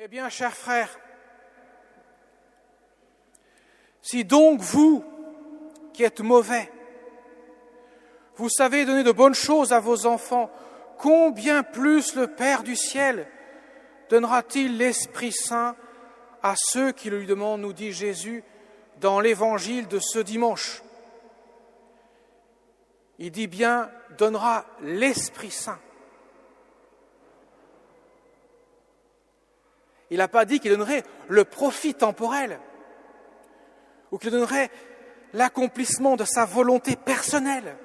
Eh bien, chers frères, si donc vous, qui êtes mauvais, vous savez donner de bonnes choses à vos enfants, combien plus le Père du ciel donnera-t-il l'Esprit Saint à ceux qui le lui demandent, nous dit Jésus dans l'évangile de ce dimanche. Il dit bien, donnera l'Esprit Saint. Il n'a pas dit qu'il donnerait le profit temporel ou qu'il donnerait l'accomplissement de sa volonté personnelle.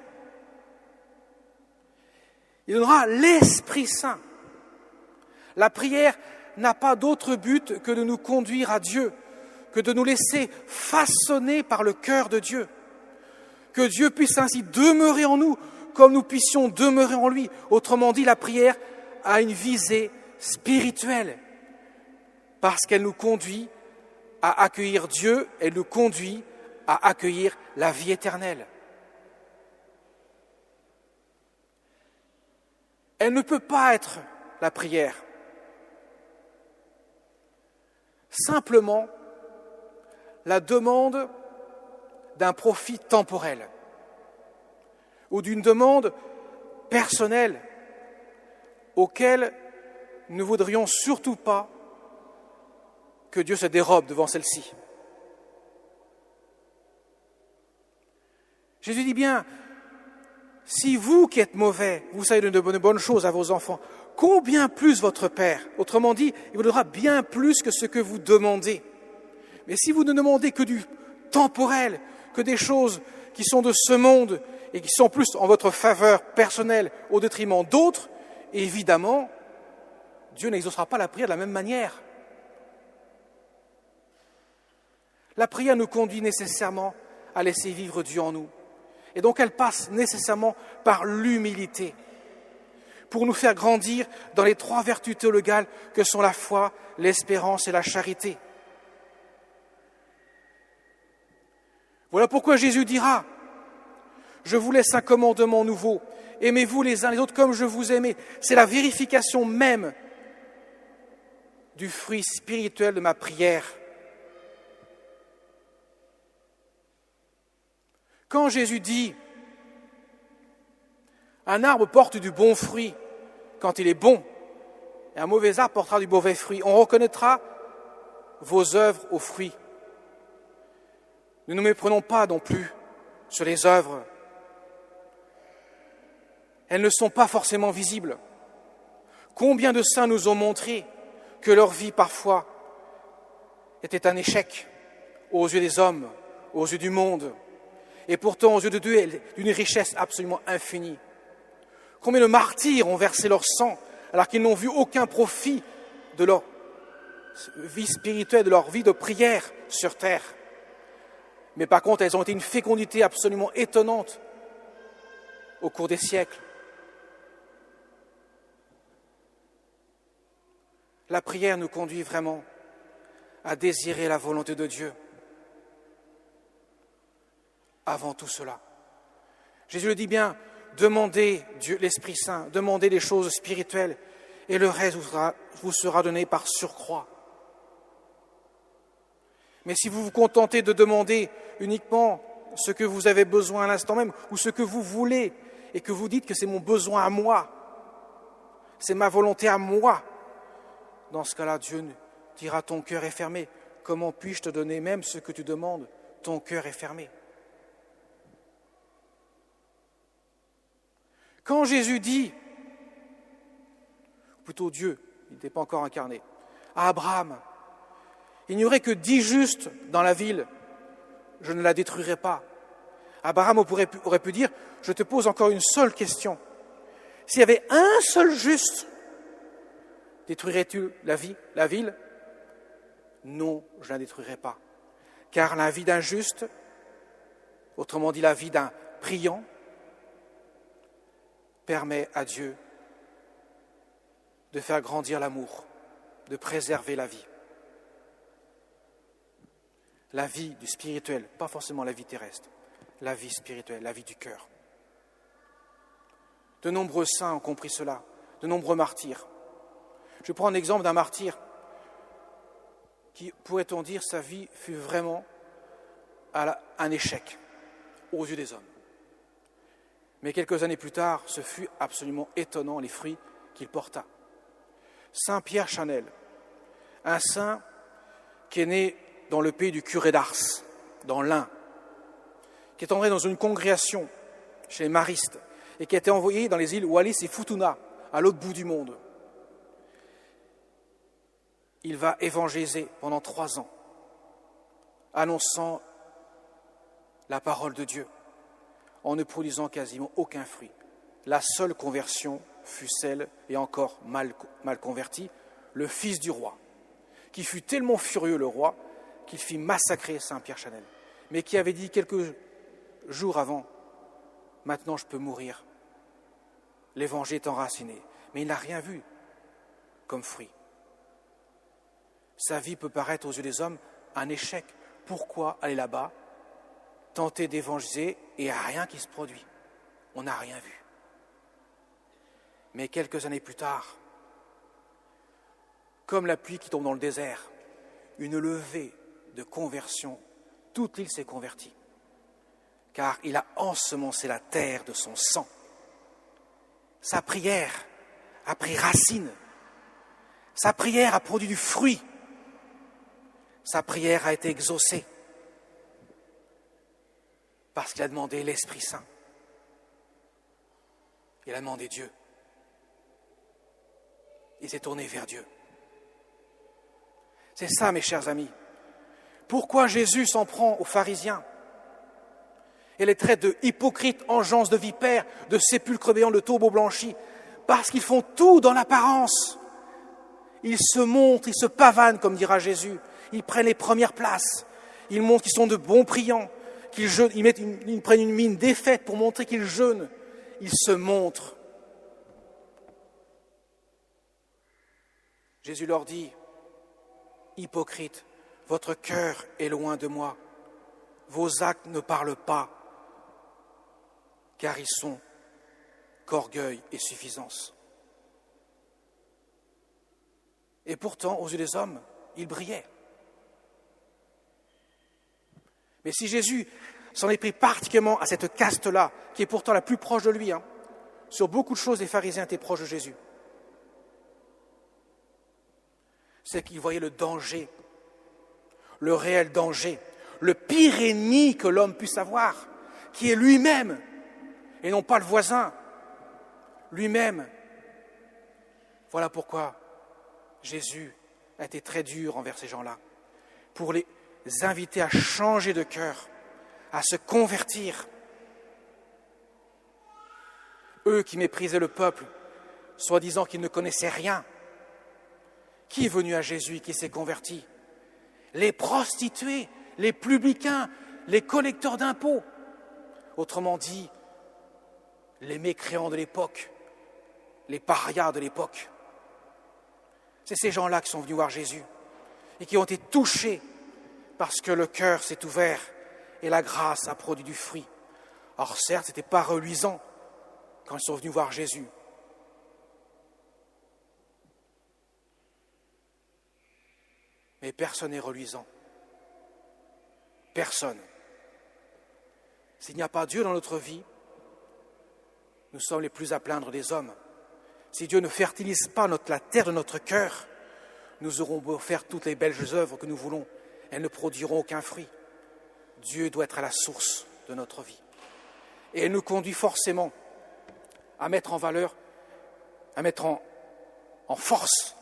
Il donnera l'Esprit Saint. La prière n'a pas d'autre but que de nous conduire à Dieu, que de nous laisser façonner par le cœur de Dieu. Que Dieu puisse ainsi demeurer en nous comme nous puissions demeurer en lui. Autrement dit, la prière a une visée spirituelle parce qu'elle nous conduit à accueillir Dieu, elle nous conduit à accueillir la vie éternelle. Elle ne peut pas être, la prière, simplement la demande d'un profit temporel ou d'une demande personnelle auquel nous ne voudrions surtout pas que Dieu se dérobe devant celle-ci. Jésus dit bien, si vous qui êtes mauvais, vous savez donner de bonnes choses à vos enfants, combien plus votre Père? Autrement dit, il vous donnera bien plus que ce que vous demandez. Mais si vous ne demandez que du temporel, que des choses qui sont de ce monde et qui sont plus en votre faveur personnelle au détriment d'autres, évidemment, Dieu n'exaucera pas la prière de la même manière. La prière nous conduit nécessairement à laisser vivre Dieu en nous. Et donc elle passe nécessairement par l'humilité pour nous faire grandir dans les 3 vertus théologales que sont la foi, l'espérance et la charité. Voilà pourquoi Jésus dira « Je vous laisse un commandement nouveau, aimez-vous les uns les autres comme je vous aimais ». C'est la vérification même du fruit spirituel de ma prière. Quand Jésus dit « Un arbre porte du bon fruit quand il est bon, et un mauvais arbre portera du mauvais fruit », on reconnaîtra vos œuvres aux fruits. Nous ne nous méprenons pas non plus sur les œuvres. Elles ne sont pas forcément visibles. Combien de saints nous ont montré que leur vie parfois était un échec aux yeux des hommes, aux yeux du monde, et pourtant aux yeux de Dieu, elle est d'une richesse absolument infinie. Combien de martyrs ont versé leur sang alors qu'ils n'ont vu aucun profit de leur vie spirituelle, de leur vie de prière sur terre. Mais par contre, elles ont été une fécondité absolument étonnante au cours des siècles. La prière nous conduit vraiment à désirer la volonté de Dieu. Avant tout cela, Jésus le dit bien, demandez Dieu, l'Esprit Saint, demandez les choses spirituelles et le reste vous sera donné par surcroît. Mais si vous vous contentez de demander uniquement ce que vous avez besoin à l'instant même ou ce que vous voulez et que vous dites que c'est mon besoin à moi, c'est ma volonté à moi, dans ce cas-là, Dieu dira ton cœur est fermé. Comment puis-je te donner même ce que tu demandes? Ton cœur est fermé. Quand Jésus dit, ou plutôt Dieu, il n'était pas encore incarné, à Abraham, il n'y aurait que 10 justes dans la ville, je ne la détruirai pas. Abraham aurait pu dire, je te pose encore une seule question. S'il y avait un seul juste, détruirais-tu la ville? Non, je ne la détruirai pas. Car la vie d'un juste, autrement dit la vie d'un priant, permet à Dieu de faire grandir l'amour, de préserver la vie. La vie du spirituel, pas forcément la vie terrestre, la vie spirituelle, la vie du cœur. De nombreux saints ont compris cela, de nombreux martyrs. Je prends un exemple d'un martyr qui, pourrait-on dire, sa vie fut vraiment un échec aux yeux des hommes. Mais quelques années plus tard, ce fut absolument étonnant les fruits qu'il porta. Saint Pierre Chanel, un saint qui est né dans le pays du curé d'Ars, dans l'Ain, qui est entré dans une congrégation chez les maristes et qui a été envoyé dans les îles Wallis et Futuna, à l'autre bout du monde. Il va évangéliser pendant 3 ans, annonçant la parole de Dieu, en ne produisant quasiment aucun fruit. La seule conversion fut celle, et encore mal converti, le fils du roi, qui fut tellement furieux, le roi, qu'il fit massacrer Saint Pierre Chanel, mais qui avait dit quelques jours avant, « Maintenant je peux mourir ». L'évangile est enraciné, mais il n'a rien vu comme fruit. Sa vie peut paraître aux yeux des hommes un échec. Pourquoi aller là-bas, tenter d'évangéliser et il n'y a rien qui se produit? On n'a rien vu. Mais quelques années plus tard, comme la pluie qui tombe dans le désert, une levée de conversion, toute l'île s'est convertie, car il a ensemencé la terre de son sang. Sa prière a pris racine, sa prière a produit du fruit, sa prière a été exaucée, parce qu'il a demandé l'Esprit Saint. Il a demandé Dieu. Il s'est tourné vers Dieu. C'est ça, mes chers amis. Pourquoi Jésus s'en prend aux pharisiens et les traite de hypocrites, engeance de vipères, de sépulcres béants, de tombeaux blanchis? Parce qu'ils font tout dans l'apparence. Ils se montrent, ils se pavanent, comme dira Jésus. Ils prennent les premières places. Ils montrent qu'ils sont de bons priants, qu'ils jeûnent, ils prennent une mine défaite pour montrer qu'ils jeûnent. Ils se montrent. Jésus leur dit, « Hypocrites, votre cœur est loin de moi. Vos actes ne parlent pas, car ils sont qu'orgueil et suffisance. » Et pourtant, aux yeux des hommes, il brillait. Mais si Jésus s'en est pris particulièrement à cette caste-là, qui est pourtant la plus proche de lui, sur beaucoup de choses, les pharisiens étaient proches de Jésus, c'est qu'il voyait le danger, le réel danger, le pire ennemi que l'homme puisse avoir, qui est lui-même, et non pas le voisin, lui-même. Voilà pourquoi Jésus a été très dur envers ces gens-là, pour les inviter à changer de cœur, à se convertir. Eux qui méprisaient le peuple, soi-disant qu'ils ne connaissaient rien. Qui est venu à Jésus, qui s'est converti? Les prostituées, les publicains, les collecteurs d'impôts. Autrement dit, les mécréants de l'époque, les parias de l'époque. C'est ces gens-là qui sont venus voir Jésus et qui ont été touchés parce que le cœur s'est ouvert et la grâce a produit du fruit. Or certes, ce n'était pas reluisant quand ils sont venus voir Jésus. Mais personne n'est reluisant. Personne. S'il n'y a pas Dieu dans notre vie, nous sommes les plus à plaindre des hommes. Si Dieu ne fertilise pas la terre de notre cœur, nous aurons beau faire toutes les belles œuvres que nous voulons, elles ne produiront aucun fruit. Dieu doit être à la source de notre vie. Et elle nous conduit forcément à mettre en valeur, à mettre en force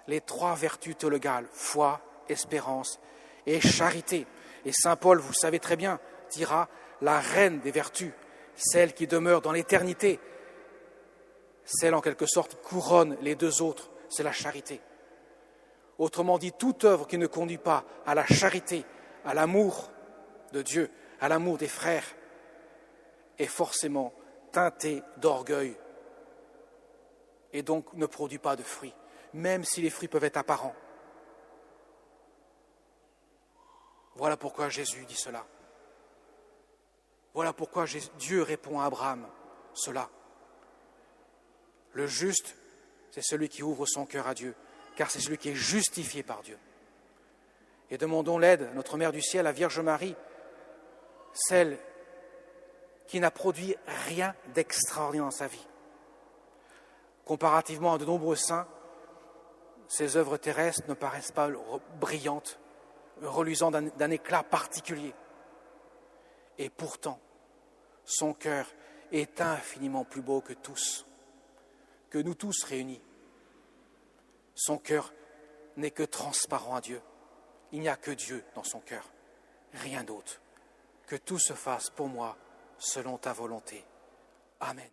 les 3 vertus théologales, foi, espérance et charité. Et saint Paul, vous le savez très bien, dira la reine des vertus, celle qui demeure dans l'éternité, celle en quelque sorte qui couronne les 2 autres, c'est la charité. Autrement dit, toute œuvre qui ne conduit pas à la charité, à l'amour de Dieu, à l'amour des frères, est forcément teintée d'orgueil et donc ne produit pas de fruits, même si les fruits peuvent être apparents. Voilà pourquoi Jésus dit cela. Voilà pourquoi Dieu répond à Abraham cela. Le juste, c'est celui qui ouvre son cœur à Dieu, car c'est celui qui est justifié par Dieu. et demandons l'aide à notre Mère du Ciel, la Vierge Marie, celle qui n'a produit rien d'extraordinaire dans sa vie. Comparativement à de nombreux saints, ses œuvres terrestres ne paraissent pas brillantes, reluisant d'un éclat particulier. Et pourtant, son cœur est infiniment plus beau que nous tous réunis. Son cœur n'est que transparent à Dieu. Il n'y a que Dieu dans son cœur, rien d'autre. Que tout se fasse pour moi selon ta volonté. Amen.